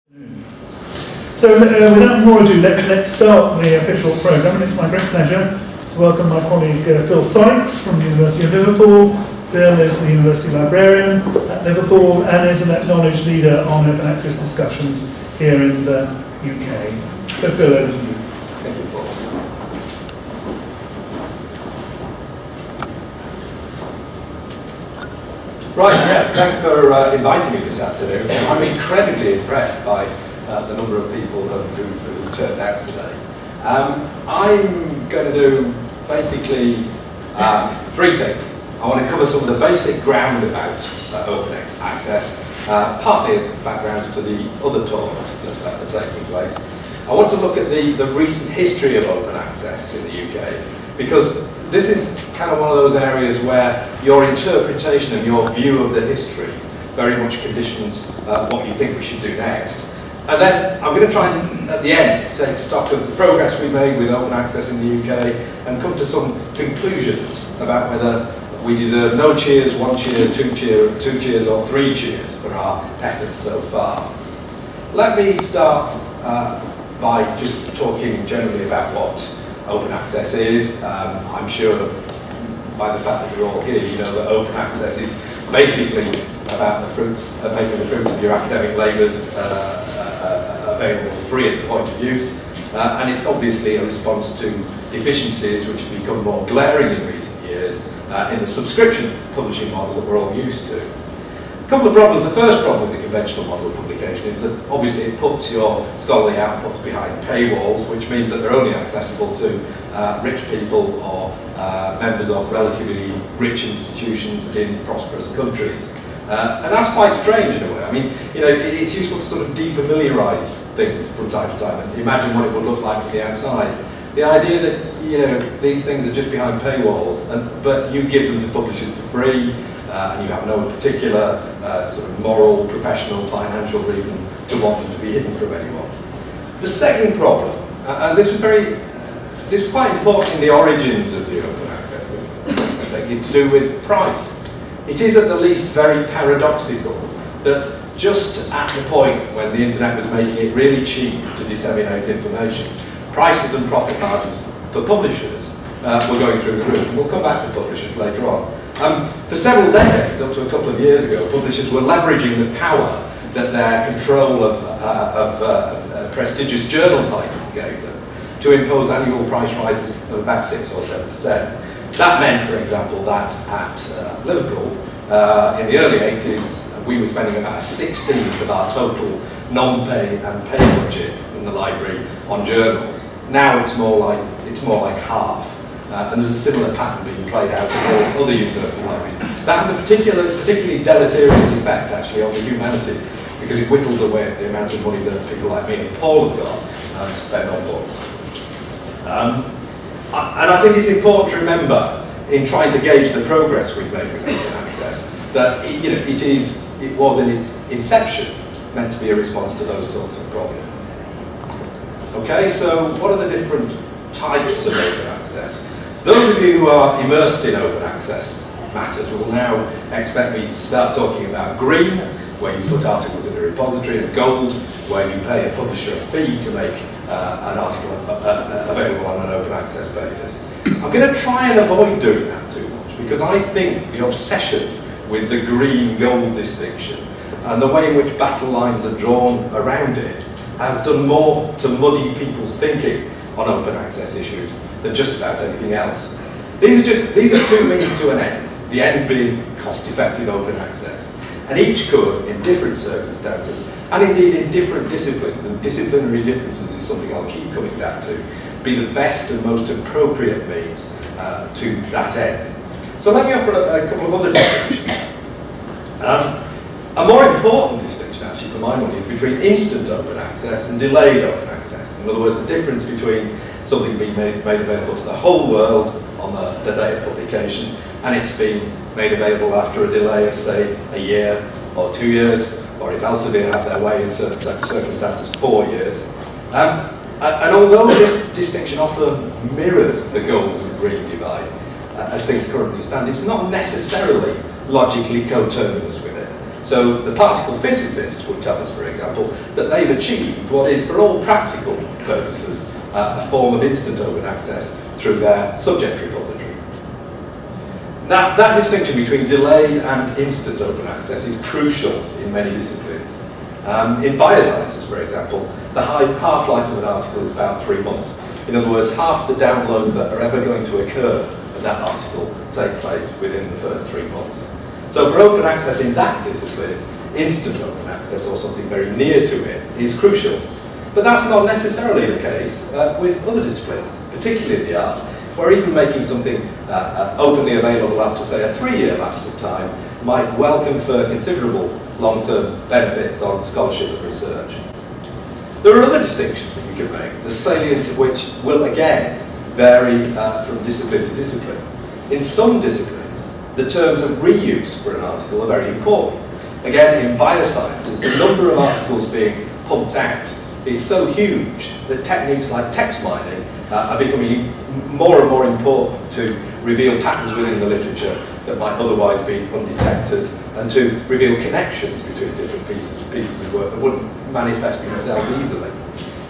So without more ado, let's start the official programme, and it's my great pleasure to welcome my colleague Phil Sykes from the University of Liverpool. Phil is the University Librarian at Liverpool and is an acknowledged leader on open access discussions here in the UK. So Phil, over to you. Thank you, Paul. Right, yeah, thanks for inviting me this afternoon. I'm incredibly impressed by the number of people who've turned out today. I'm going to do basically three things. I want to cover some of the basic ground about open access, partly as backgrounds to the other talks that are taking place. I want to look at the recent history of open access in the UK, because this is kind of one of those areas where your interpretation and your view of the history very much conditions what you think we should do next. And then I'm going to try and, at the end, take stock of the progress we made with open access in the UK and come to some conclusions about whether we deserve no cheers, one cheer, two cheers, or three cheers for our efforts so far. Let me start by just talking generally about what open access is. I'm sure by the fact that you're all here, you know that open access is basically about the fruits, making the fruits of your academic labours available free at the point of use, and it's obviously a response to deficiencies which have become more glaring in recent years in the subscription publishing model that we're all used to. A couple of problems. The first problem with the conventional model of publication is that obviously it puts your scholarly outputs behind paywalls, which means that they're only accessible to rich people or members of relatively rich institutions in prosperous countries. And that's quite strange in a way. I mean, you know, it's useful to sort of defamiliarise things from time to time and imagine what it would look like from the outside. The idea that, you know, these things are just behind paywalls, but you give them to publishers for free, and you have no particular sort of moral, professional, financial reason to want them to be hidden from anyone. The second problem, and this was quite important in the origins of the open access movement, I think, is to do with price. It is at the least very paradoxical that just at the point when the internet was making it really cheap to disseminate information, prices and profit margins for publishers were going through the roof. And we'll come back to publishers later on. For several decades, up to a couple of years ago, publishers were leveraging the power that their control of prestigious journal titles gave them to impose annual price rises of about 6 or 7%. That meant, for example, that at Liverpool, in the early 80s, we were spending about a 16th of our total non-pay and pay budget in the library on journals. Now it's more like half. And there's a similar pattern being played out in all other university libraries. That has a particularly deleterious effect, actually, on the humanities, because it whittles away at the amount of money that people like me and Paul have got to spend on books. And I think it's important to remember, in trying to gauge the progress we've made with open access, that it was in its inception meant to be a response to those sorts of problems. Okay, so what are the different types of open access? Those of you who are immersed in open access matters will now expect me to start talking about green, where you put articles in a repository, and gold, where you pay a publisher a fee to make an article available on an open access basis. I'm going to try and avoid doing that too much, because I think the obsession with the green-gold distinction and the way in which battle lines are drawn around it has done more to muddy people's thinking on open access issues than just about anything else. These are two means to an end, the end being cost-effective open access. And each could, in different circumstances, and indeed in different disciplines, and disciplinary differences is something I'll keep coming back to, be the best and most appropriate means to that end. So let me offer a couple of other distinctions. A more important distinction, actually, for my money, is between instant open access and delayed open access. In other words, the difference between something being made available to the whole world on the day of publication, and it's being made available after a delay of, say, a year or 2 years, or if Elsevier have their way in certain circumstances, 4 years. And although this distinction often mirrors the gold and green divide, as things currently stand, it's not necessarily logically coterminous with it. So the particle physicists would tell us, for example, that they've achieved what is, for all practical purposes, a form of instant open access through their subject repository. Now, that distinction between delayed and instant open access is crucial in many disciplines. In biosciences, for example, the half-life of an article is about 3 months. In other words, half the downloads that are ever going to occur of that article take place within the first 3 months. So for open access in that discipline, instant open access, or something very near to it, is crucial. But that's not necessarily the case with other disciplines, particularly in the arts, where even making something openly available after, say, a 3-year lapse of time might well confer considerable long-term benefits on scholarship and research. There are other distinctions that we can make, the salience of which will again vary from discipline to discipline. In some disciplines, the terms of reuse for an article are very important. Again, in biosciences, the number of articles being pumped out is so huge that techniques like text mining are becoming more and more important to reveal patterns within the literature that might otherwise be undetected, and to reveal connections between different pieces of work that wouldn't manifest themselves easily.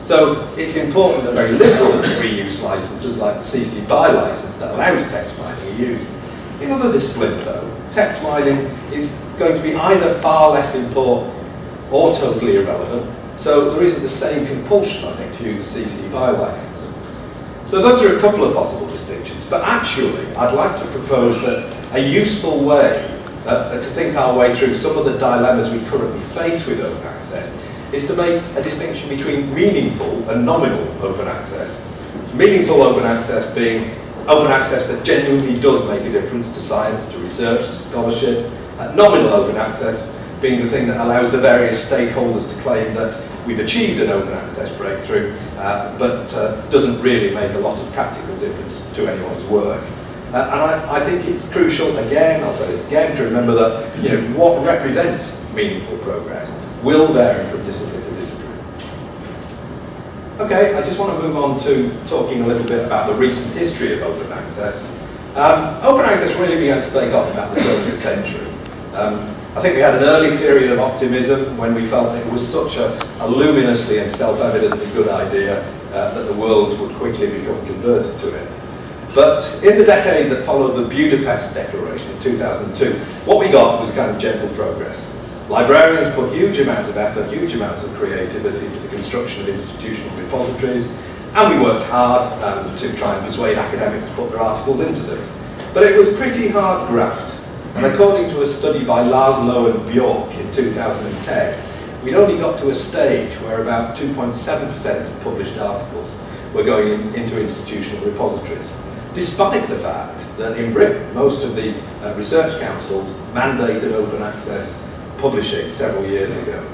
So it's important that very liberal reuse licenses like the CC BY license that allows text mining are used. In other disciplines though, text mining is going to be either far less important or totally irrelevant, so there isn't the same compulsion, I think, to use a CC BY license. So those are a couple of possible distinctions, but actually I'd like to propose that a useful way to think our way through some of the dilemmas we currently face with open access is to make a distinction between meaningful and nominal open access. Meaningful open access being open access that genuinely does make a difference to science, to research, to scholarship. Nominal open access being the thing that allows the various stakeholders to claim that we've achieved an open access breakthrough, but doesn't really make a lot of practical difference to anyone's work. And I think it's crucial, again, I'll say this again, to remember that what represents meaningful progress will vary from discipline to discipline. Okay, I just want to move on to talking a little bit about the recent history of open access. Open access really began to take off about the 20th century. I think we had an early period of optimism when we felt it was such a luminously and self-evidently good idea that the world would quickly become converted to it. But in the decade that followed the Budapest Declaration in 2002, what we got was a kind of gentle progress. Librarians put huge amounts of effort, huge amounts of creativity into the construction of institutional repositories, and we worked hard to try and persuade academics to put their articles into them. But it was pretty hard graft. And according to a study by Laszlo and Bjork in 2010, we'd only got to a stage where about 2.7% of published articles were going into institutional repositories, despite the fact that in Britain, most of the research councils mandated open access publishing several years ago.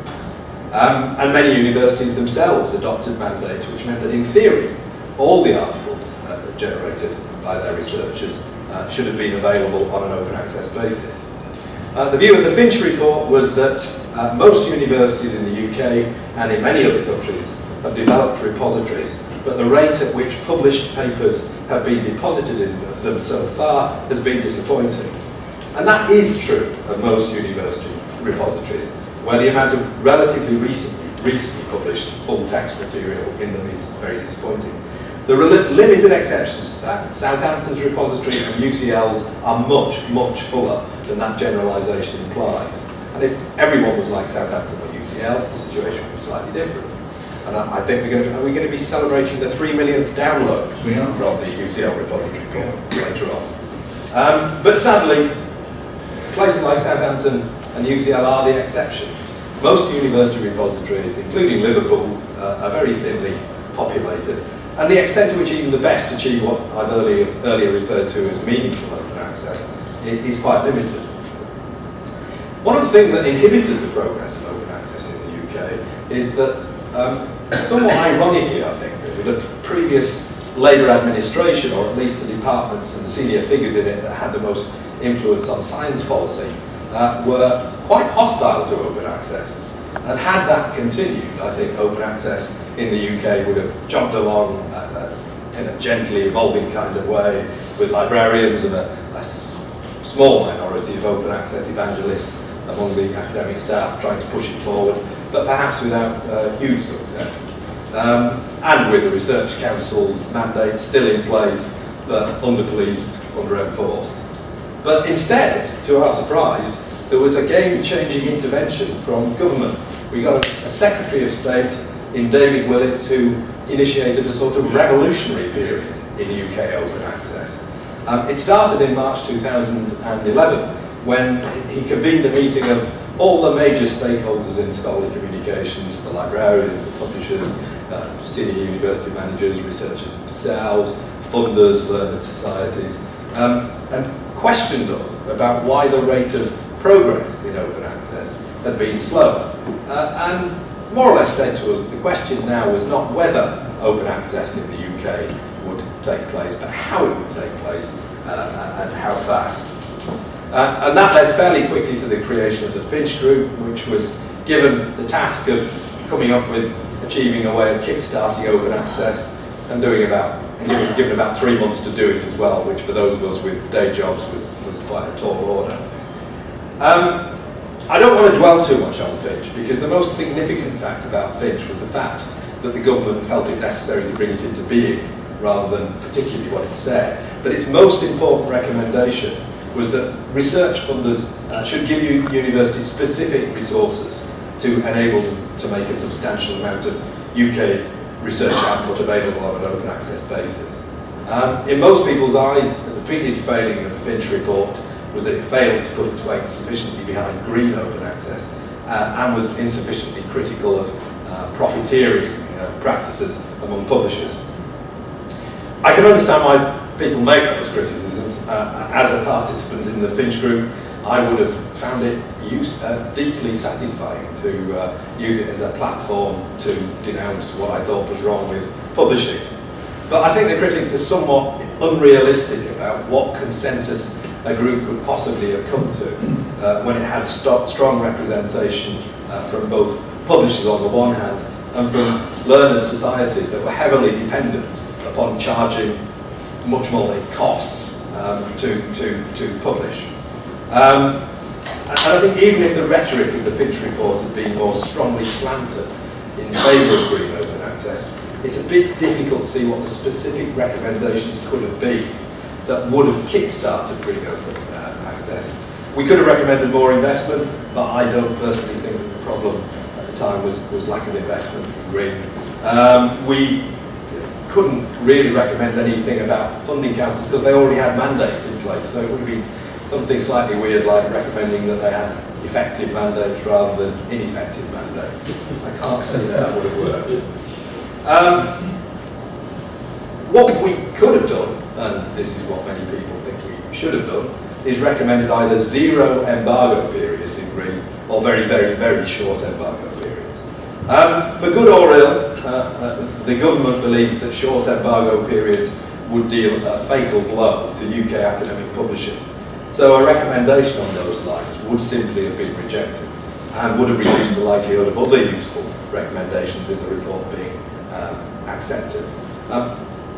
And many universities themselves adopted mandates, which meant that in theory, all the articles generated by their researchers should have been available on an open access basis. The view of the Finch report was that most universities in the UK and in many other countries have developed repositories, but the rate at which published papers have been deposited in them so far has been disappointing. And that is true of most university repositories, where the amount of relatively recently published full text material in them is very disappointing. There are limited exceptions to that. Southampton's repository and UCL's are much, much fuller than that generalisation implies. And if everyone was like Southampton or UCL, the situation would be slightly different. And I think we're going to be celebrating the 3 millionth download from the UCL repository later on. But sadly, places like Southampton and UCL are the exception. Most university repositories, including Liverpool's, are very thinly populated. And the extent to which even the best achieve what I've earlier referred to as meaningful open access is quite limited. One of the things that inhibited the progress of open access in the UK is that, somewhat ironically I think, the previous Labour administration, or at least the departments and the senior figures in it that had the most influence on science policy, were quite hostile to open access. And had that continued, I think open access in the UK would have jogged along in a gently evolving kind of way, with librarians and a small minority of open access evangelists among the academic staff trying to push it forward, but perhaps without huge success. And with the Research Council's mandate still in place, but under-policed, under-enforced. But instead, to our surprise, there was a game-changing intervention from government. We got a Secretary of State in David Willits who initiated a sort of revolutionary period in UK open access. It started in March 2011 when he convened a meeting of all the major stakeholders in scholarly communications, the librarians, the publishers, senior university managers, researchers themselves, funders, learned societies, and questioned us about why the rate of progress in open access had been slow. And more or less said to us that the question now was not whether open access in the UK would take place, but how it would take place and how fast. And that led fairly quickly to the creation of the Finch Group, which was given the task of coming up with achieving a way of kick-starting open access and given about 3 months to do it as well, which for those of us with day jobs was quite a tall order. I don't want to dwell too much on Finch, because the most significant fact about Finch was the fact that the government felt it necessary to bring it into being, rather than particularly what it said. But its most important recommendation was that research funders should give universities specific resources to enable them to make a substantial amount of UK research output available on an open access basis. In most people's eyes, the biggest failing of the Finch report was that it failed to put its weight sufficiently behind green open access and was insufficiently critical of profiteering practices among publishers. I can understand why people make those criticisms. As a participant in the Finch Group, I would have found it deeply satisfying to use it as a platform to denounce what I thought was wrong with publishing. But I think the critics are somewhat unrealistic about what consensus a group could possibly have come to when it had strong representation from both publishers on the one hand and from learned societies that were heavily dependent upon charging much more than it costs to publish. And I think even if the rhetoric of the Finch report had been more strongly slanted in favour of green open access, it's a bit difficult to see what the specific recommendations could have been that would have kick-started green open access. We could have recommended more investment, but I don't personally think that the problem at the time was lack of investment in green. We couldn't really recommend anything about funding councils because they already had mandates in place, so it would be something slightly weird like recommending that they had effective mandates rather than ineffective mandates. I can't see that would have worked. What we could have done, and this is what many people think we should have done, is recommended either zero embargo periods in green or very, very, very short embargo periods. For good or ill, the government believes that short embargo periods would deal a fatal blow to UK academic publishing. So a recommendation on those lines would simply have been rejected and would have reduced the likelihood of other useful recommendations in the report being accepted.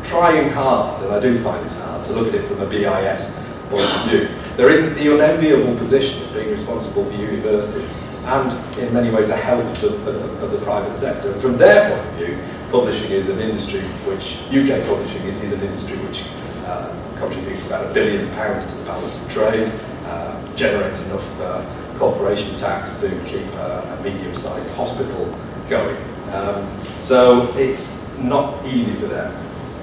Trying hard, and I do find this hard, to look at it from a BIS point of view. They're in the unenviable position of being responsible for universities and in many ways the health of the private sector. And from their point of view, publishing is an industry which, UK publishing is an industry which contributes about £1 billion to the balance of trade, generates enough corporation tax to keep a medium-sized hospital going. So it's not easy for them.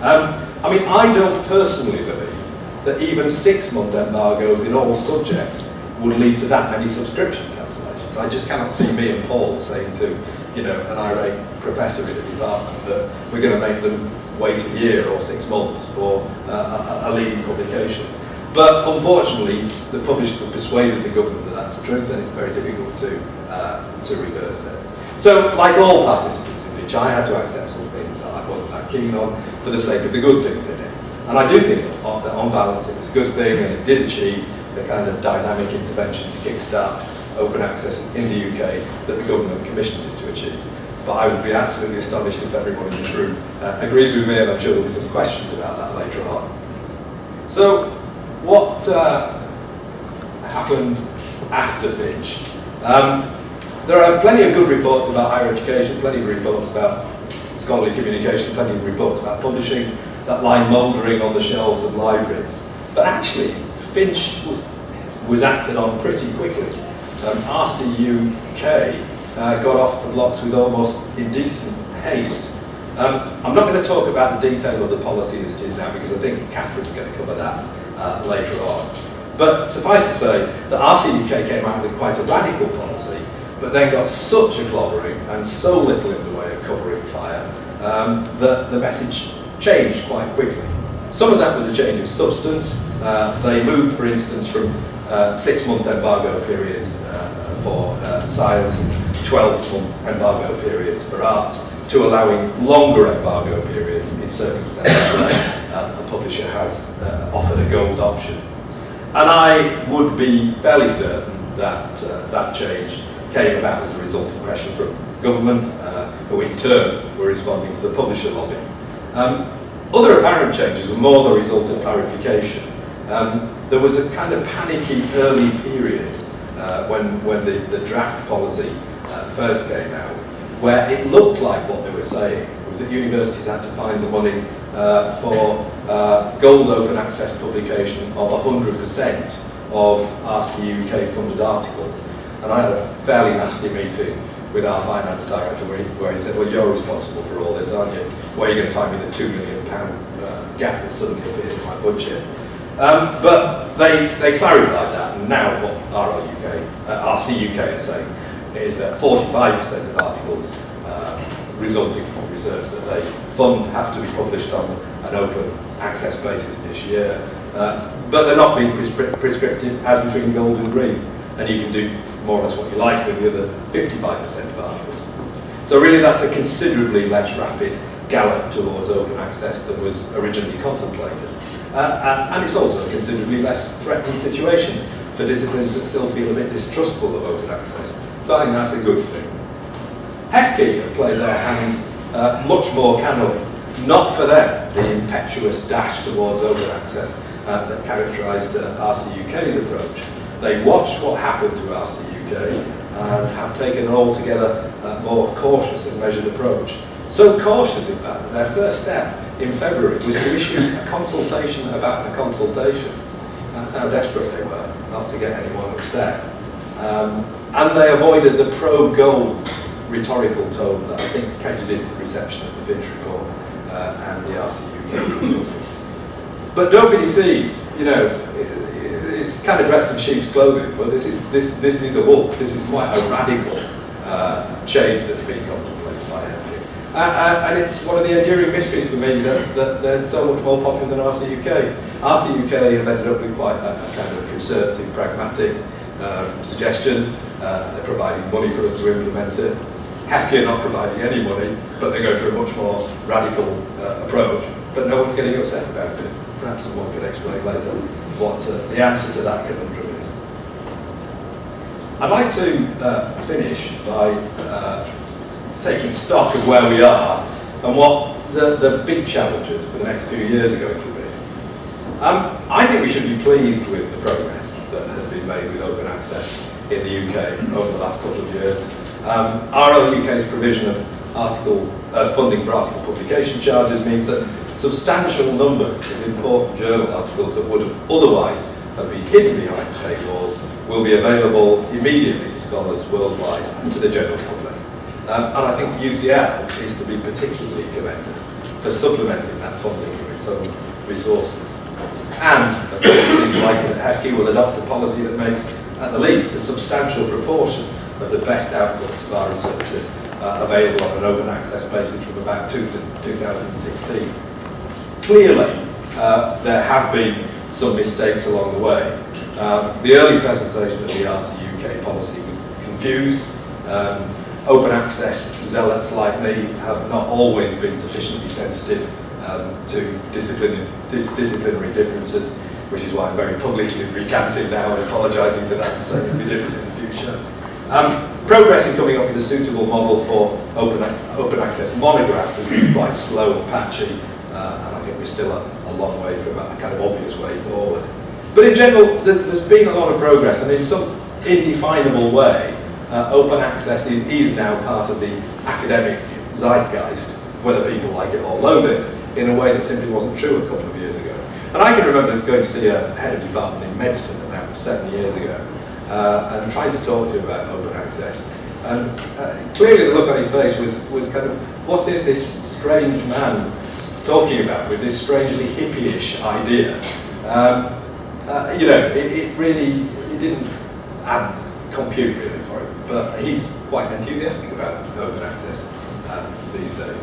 I mean, I don't personally believe that even 6-month embargoes in all subjects would lead to that many subscription cancellations. I just cannot see me and Paul saying to, an irate professor in a department that we're going to make them wait a year or 6 months for a leading publication. But unfortunately, the publishers have persuaded the government that that's the truth, and it's very difficult to reverse it. So, like all participants in Finch, I had to accept some things that I wasn't that keen on for the sake of the good things in it. And I do think that on balance it was a good thing, and it did achieve the kind of dynamic intervention to kickstart open access in the UK that the government commissioned it to achieve. But I would be absolutely astonished if everyone in this room agrees with me, and I'm sure there'll be some questions about that later on. So, what happened after Finch. There are plenty of good reports about higher education, plenty of reports about scholarly communication, plenty of reports about publishing that lie mouldering on the shelves of libraries. But actually, Finch was acted on pretty quickly. RCU UK got off the blocks with almost indecent haste. I'm not going to talk about the detail of the policy as it is now because I think Catherine's going to cover that later on. But suffice to say that RCU UK came out with quite a radical policy, but then got such a clobbering and so little in the way of covering fire that the message changed quite quickly. Some of that was a change of substance. They moved, for instance, from 6-month embargo periods for science and 12-month embargo periods for arts to allowing longer embargo periods in circumstances where the publisher has offered a gold option. And I would be fairly certain that that change came about as a result of pressure from government, who in turn were responding to the publisher lobby. Other apparent changes were more the result of clarification. There was a kind of panicky early period when the draft policy first came out, where it looked like what they were saying was that universities had to find the money for gold open access publication of 100% of RCU UK funded articles. And I had a fairly nasty meeting with our finance director where he said, well, you're responsible for all this, aren't you? Where are you going to find me the £2 million gap that suddenly appeared in my budget? But they clarified that, and now what RCUK is saying is that 45% of articles resulting from research that they fund have to be published on an open access basis this year. But they're not being prescriptive as between gold and green, and you can do more or less what you like with the other 55% of articles. So really that's a considerably less rapid gallop towards open access than was originally contemplated. And it's also a considerably less threatening situation for disciplines that still feel a bit distrustful of open access. So I think that's a good thing. HEFCE have played their hand much more cannily. Not for them, the impetuous dash towards open access that characterised RCUK's approach. They watched what happened to RCUK and have taken an altogether more cautious and measured approach. So cautious, in fact, that their first step in February was to issue a consultation about the consultation. That's how desperate they were, not to get anyone upset. And they avoided the pro-gold rhetorical tone that I think prejudiced the reception of the Finch report and the RCUK proposal. But don't be deceived, you know, it's kind of dressed in sheep's clothing, but this is a wolf. This is quite a radical change that's been contemplated by HEFCE. And it's one of the enduring mysteries for me that they're so much more popular than RCUK. RCUK have ended up with quite a kind of conservative, pragmatic suggestion. They're providing money for us to implement it. HEFCE are not providing any money, but they go for a much more radical approach. But no one's getting upset about it. Perhaps someone could explain later what the answer to that conundrum is. I'd like to finish by taking stock of where we are and what the big challenges for the next few years are going to be. I think we should be pleased with the progress that has been made with open access in the UK over the last couple of years. RLUK's provision of funding for article publication charges means that substantial numbers of important journal articles that would have otherwise have been hidden behind paywalls will be available immediately to scholars worldwide and to the general public. And I think UCL is to be particularly commended for supplementing that funding from its own resources. And of course, it seems likely that HEFCE will adopt a policy that makes, at the least, a substantial proportion of the best outputs of our researchers available on an open access basis from about 2016. Clearly, there have been some mistakes along the way. The early presentation of the RCUK policy was confused. Open access zealots like me have not always been sufficiently sensitive to disciplinary differences, which is why I'm very publicly recanting now and apologising for that and saying it'll be different in the future. Progress in coming up with a suitable model for open access monographs has been quite slow and patchy, and I think we're still a long way from a kind of obvious way forward. But in general, there's been a lot of progress, and in some indefinable way, open access is now part of the academic zeitgeist, whether people like it or loathe it, in a way that simply wasn't true a couple of years ago. And I can remember going to see a head of department in medicine about 7 years ago, and trying to talk to him about open access. And clearly the look on his face was kind of, what is this strange man talking about with this strangely hippie-ish idea? You know, it really didn't add compute really for him, but he's quite enthusiastic about open access these days.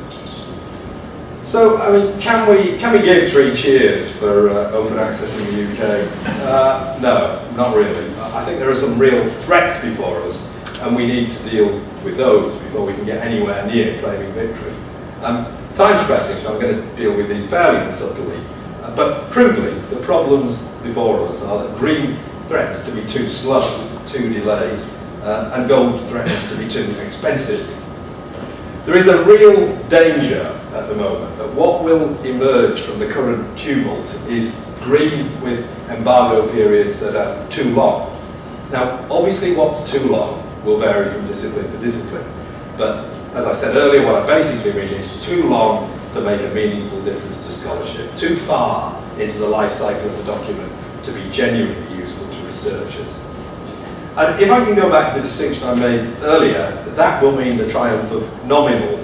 So, I mean, can we give 3 cheers for open access in the UK? No, not really. I think there are some real threats before us, and we need to deal with those before we can get anywhere near claiming victory. Time's pressing, so I'm going to deal with these fairly subtly. But crudely, the problems before us are that green threatens to be too slow, too delayed, and gold threatens to be too expensive. There is a real danger at the moment that what will emerge from the current tumult is green with embargo periods that are too long. Now, obviously what's too long will vary from discipline to discipline, but as I said earlier, what I basically mean is too long to make a meaningful difference to scholarship, too far into the life cycle of the document to be genuinely useful to researchers. And if I can go back to the distinction I made earlier, that will mean the triumph of nominal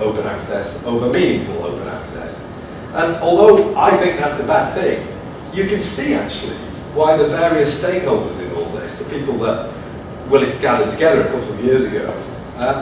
open access over meaningful open access. And although I think that's a bad thing, you can see actually why the various stakeholders in all this, the people that Willits gathered together a couple of years ago,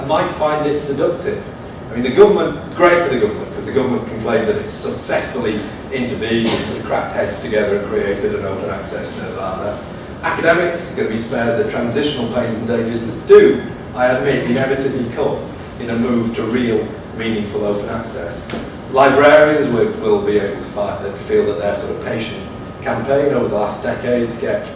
might find it seductive. I mean, the government, great for the government, because the government can claim that it's successfully intervened and sort of cracked heads together and created an open access nirvana. Academics are going to be spared the transitional pains and dangers that do, I admit, inevitably come in a move to real, meaningful open access. Librarians will be able to feel that their sort of patient campaign over the last decade to get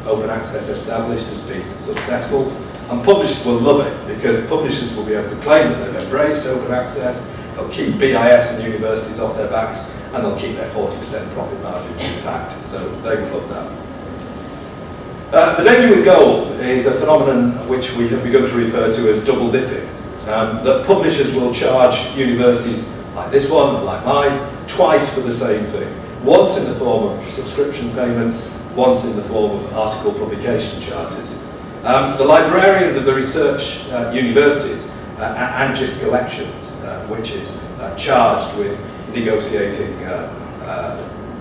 open access established has been successful. And publishers will love it, because publishers will be able to claim that they've embraced open access, they'll keep BIS and universities off their backs, and they'll keep their 40% profit margins intact. So they will love that. The danger with gold is a phenomenon which we have begun to refer to as double dipping. That publishers will charge universities like this one, like mine, twice for the same thing. Once in the form of subscription payments, once in the form of article publication charges. The librarians of the research universities and just collections, which is charged with negotiating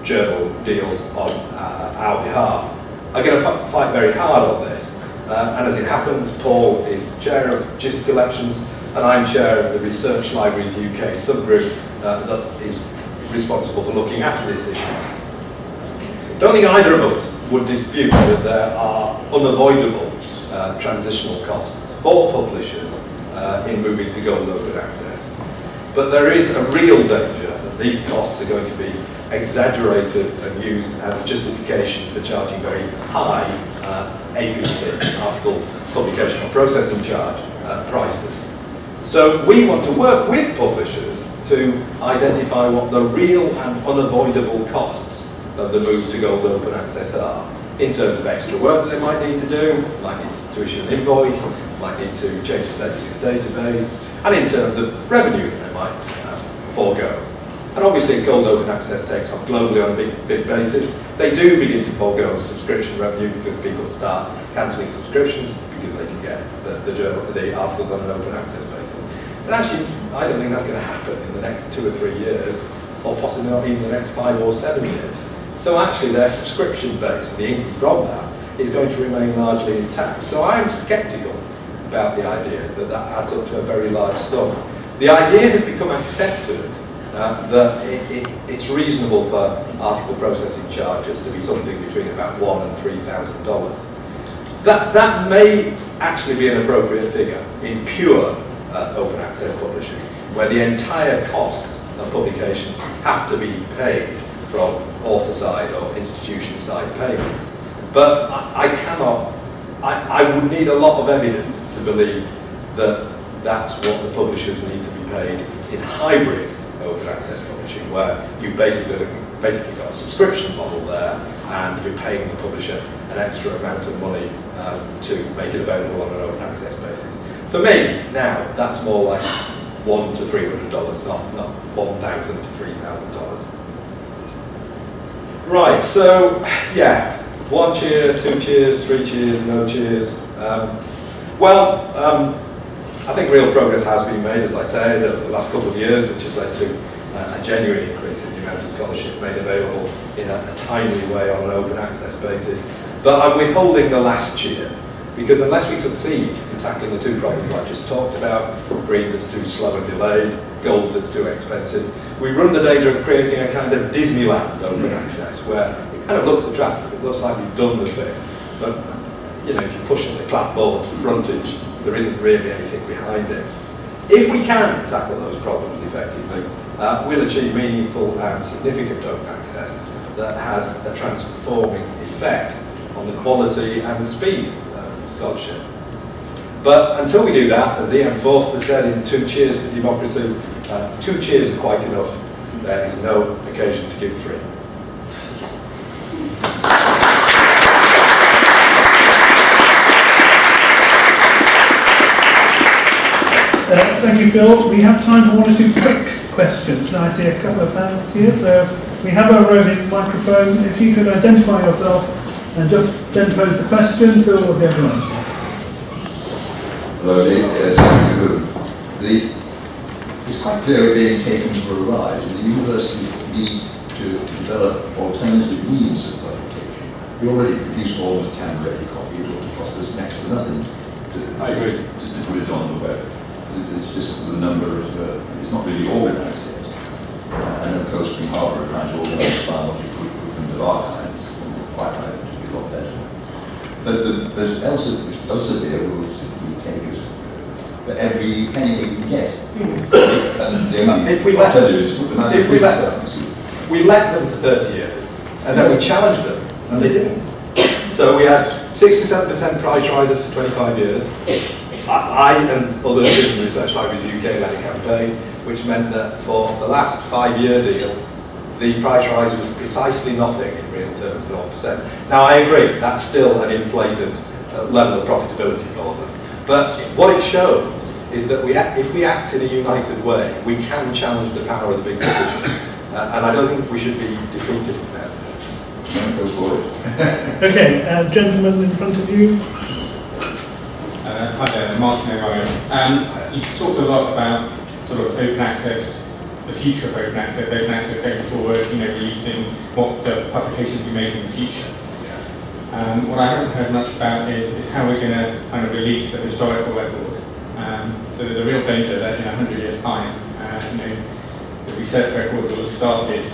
journal deals on our behalf, are going to fight very hard on this. And as it happens, Paul is chair of GIST Collections, and I'm chair of the Research Libraries UK subgroup that is responsible for looking after this issue. I don't think either of us would dispute that there are unavoidable transitional costs for publishers in moving to gold open access. But there is a real danger that these costs are going to be exaggerated and used as a justification for charging very high APC, article publication or processing charge prices. So we want to work with publishers to identify what the real and unavoidable costs of the move to gold open access are, in terms of extra work that they might need to do, might need to issue an invoice, might need to change the settings in the database, and in terms of revenue that they might forego. And obviously gold open access takes off globally on a big basis. They do begin to forego subscription revenue because people start cancelling subscriptions because they can get the articles on an open access basis. But actually, I don't think that's going to happen in the next 2 or 3 years, or possibly not even the next 5 or 7 years. So actually their subscription base and the income from that is going to remain largely intact. So I'm sceptical about the idea that that adds up to a very large sum. The idea has become accepted that it's reasonable for article processing charges to be something between about $1,000 and $3,000. That may actually be an appropriate figure in pure open access publishing, where the entire costs of publication have to be paid from author side or institution side payments. But I would need a lot of evidence to believe that that's what the publishers need to be paid in hybrid open access publishing, where you basically got a subscription model there and you're paying the publisher a an extra amount of money to make it available on an open access basis. For me, now, that's more like $100 to $300, not $1,000 to $3,000. Right, so, yeah, 1 cheer, 2 cheers, 3 cheers, no cheers. I think real progress has been made, as I say, the last couple of years, which has led to a genuine increase in the amount of scholarship made available in a timely way on an open access basis. But I'm withholding the last cheer, because unless we succeed in tackling the 2 problems I just talked about, green that's too slow and delayed, gold that's too expensive, we run the danger of creating a kind of Disneyland open access, where it kind of looks attractive, it looks like we've done the thing, but you know, if you push on the clapboard frontage, there isn't really anything behind it. If we can tackle those problems effectively, we'll achieve meaningful and significant open access that has a transforming effect on the quality and the speed of scholarship. But until we do that, as Ian Forster said in 2 Cheers for Democracy, 2 cheers are quite enough. There is no occasion to give 3. Thank you, Phil. We have time for 1 or 2 quick questions. Now I see a couple of hands here, so we have a roving microphone. If you could identify yourself and just then pose the question, Phil will be able to answer. Hello, it's quite clear we're being taken for a ride, and the university need to develop alternative means of publication. We already produce almost camera-ready copies, it will cost us next to nothing to put it on the web. It's just the number of, it's not really organised yet. And of course, we Harbour are trying to organise files from the archives, and we're quite right to be a lot better. But Elsevier will take us for every penny we can get. And the only if we let them for 30 years, and then we challenged them, and they didn't. So we had 67% price rises for 25 years. I and others in Research Libraries UK led a campaign which meant that for the last 5-year deal, the price rise was precisely nothing in real terms, 0%. Now I agree, that's still an inflated level of profitability for them. But what it shows is that if we act in a united way, we can challenge the power of the big publishers. And I don't think we should be defeatist about it. Okay, gentleman in front of you. Hi there, Martin O'Brien. You've talked a lot about sort of open access, the future of open access going forward, you know, releasing what the publications we make in the future. What I haven't heard much about is how we're going to kind of release the historical record. So the real danger that in 100 years' time, you know, the research record will have started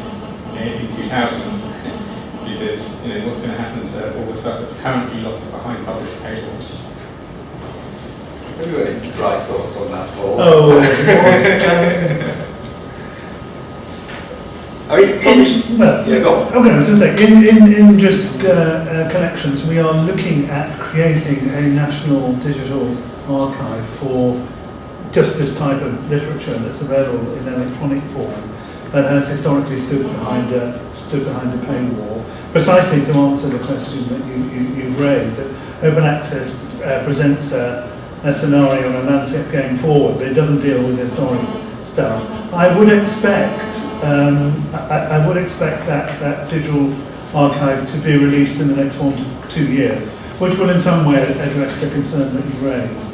in 2000, because you know what's going to happen to all the stuff that's currently locked behind published paywalls. Have you got any dry thoughts on that, Paul? I mean, yeah, go on. Okay, I was going to say, in just connections, we are looking at creating a national digital archive for just this type of literature that's available in electronic form, that has historically stood behind a paywall, precisely to answer the question that you raised, that open access presents a scenario and a landscape going forward, but it doesn't deal with historic stuff. I would expect that digital archive to be released in the next 1 to 2 years, which will in some way address the concern that you raised.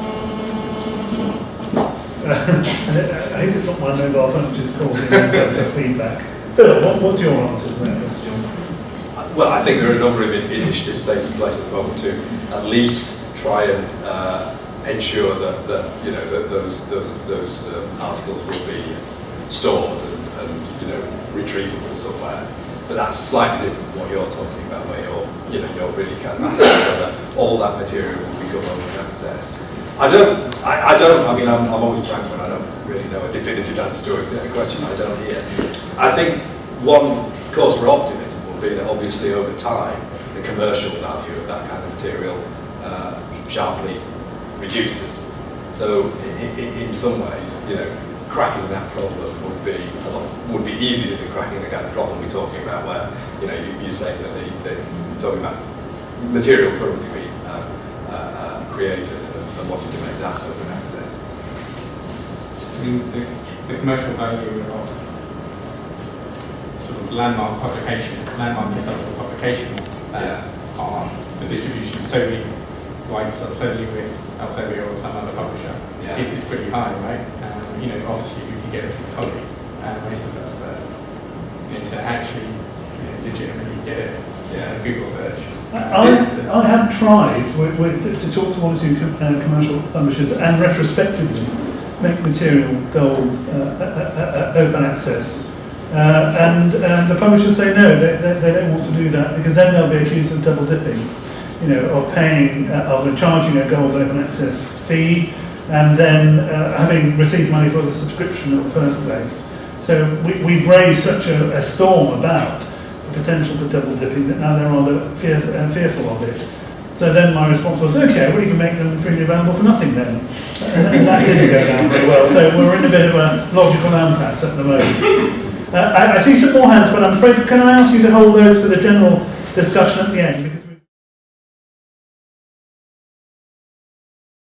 I think it's not my mobile phone which is causing the feedback. Phil, what's your answer to that question? Well, I think there are a number of initiatives taking place at the moment to at least try and ensure that you know that those articles will be stored and you know retrievable somewhere. But that's slightly different from what you're talking about, where you're really kind of asking whether all that material will become open access. I mean, I'm always frank when I don't really know a definitive answer to a question I don't hear. I think one cause for optimism will be that obviously over time the commercial value of that kind of material sharply reduces. So in some ways, you know, cracking that problem would be easier than cracking the kind of problem we're talking about, where you know you're saying that they're talking about material currently being created and wanting to make that open access. I mean, the commercial value of sort of landmark historical publications are the distribution solely with Elsevier or some other publisher is pretty high, right? Obviously you can get it from a colleague, most of us, but to actually legitimately get it, Google search. I have tried to talk to one or two commercial publishers and retrospectively make material gold open access. And the publishers say no, they don't want to do that because then they'll be accused of double dipping, of paying, of charging a gold open access fee and then having received money for the subscription in the first place. So we raised such a storm about the potential for double dipping that now they're rather fearful of it. So then my response was, okay, well you can make them freely available for nothing then. And that didn't go down very well, so we're in a bit of a logical impasse at the moment. I see some more hands, but I'm afraid, can I ask you to hold those for the general discussion at the end? Because